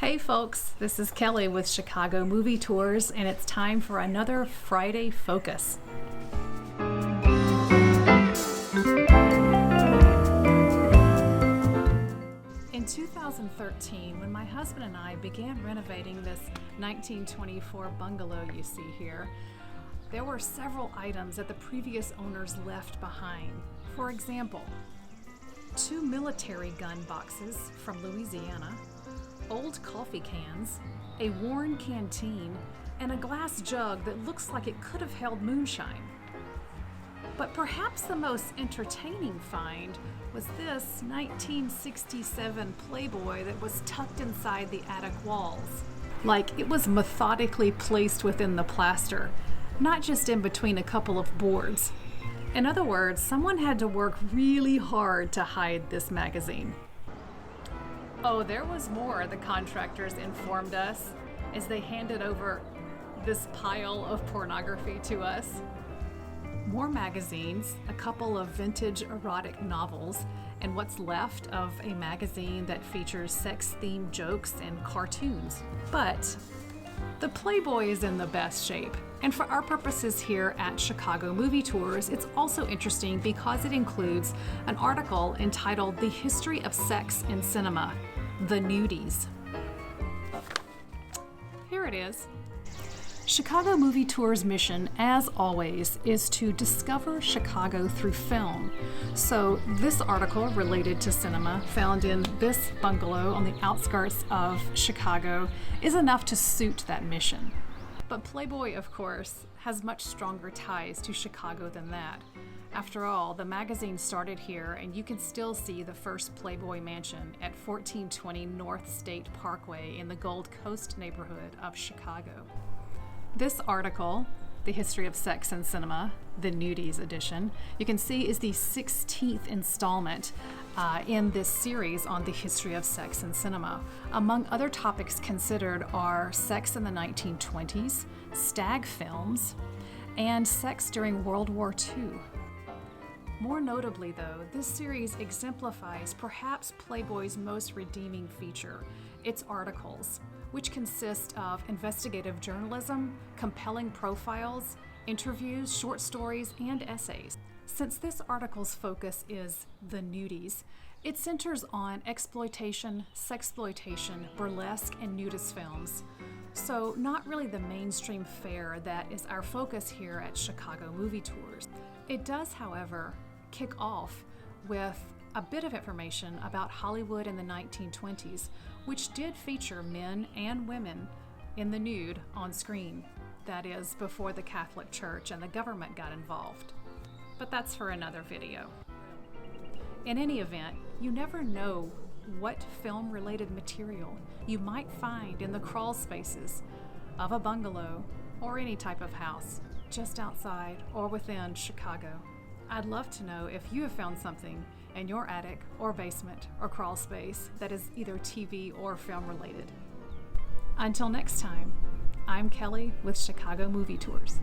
Hey folks, this is Kelly with Chicago Movie Tours, and it's time for another Friday Focus. In 2013, when my husband and I began renovating this 1924 bungalow you see here, there were several items that the previous owners left behind. For example, 2 military gun boxes from Louisiana, old coffee cans, a worn canteen, and a glass jug that looks like it could have held moonshine. But perhaps the most entertaining find was this 1967 Playboy that was tucked inside the attic walls. Like it was methodically placed within the plaster, not just in between a couple of boards. In other words, someone had to work really hard to hide this magazine. Oh, there was more, the contractors informed us as they handed over this pile of pornography to us. More magazines, a couple of vintage erotic novels, and what's left of a magazine that features sex-themed jokes and cartoons. But the Playboy is in the best shape. And for our purposes here at Chicago Movie Tours, it's also interesting because it includes an article entitled The History of Sex in Cinema, The Nudies. Here it is. Chicago Movie Tours' mission, as always, is to discover Chicago through film. So this article related to cinema, found in this bungalow on the outskirts of Chicago, is enough to suit that mission. But Playboy, of course, has much stronger ties to Chicago than that. After all, the magazine started here, and you can still see the first Playboy mansion at 1420 North State Parkway in the Gold Coast neighborhood of Chicago. This article, The History of Sex in Cinema, the Nudies edition, you can see is the 16th installment in this series on the history of sex in cinema. Among other topics considered are sex in the 1920s, stag films, and sex during World War II. More notably, though, this series exemplifies perhaps Playboy's most redeeming feature, its articles, which consist of investigative journalism, compelling profiles, interviews, short stories, and essays. Since this article's focus is the nudies, it centers on exploitation, sexploitation, burlesque, and nudist films. So not really the mainstream fare that is our focus here at Chicago Movie Tours. It does, however, kick off with a bit of information about Hollywood in the 1920s, which did feature men and women in the nude on screen. That is, before the Catholic Church and the government got involved. But that's for another video. In any event, you never know what film-related material you might find in the crawl spaces of a bungalow or any type of house just outside or within Chicago. I'd love to know if you have found something in your attic or basement or crawl space that is either TV or film related. Until next time, I'm Kelly with Chicago Movie Tours.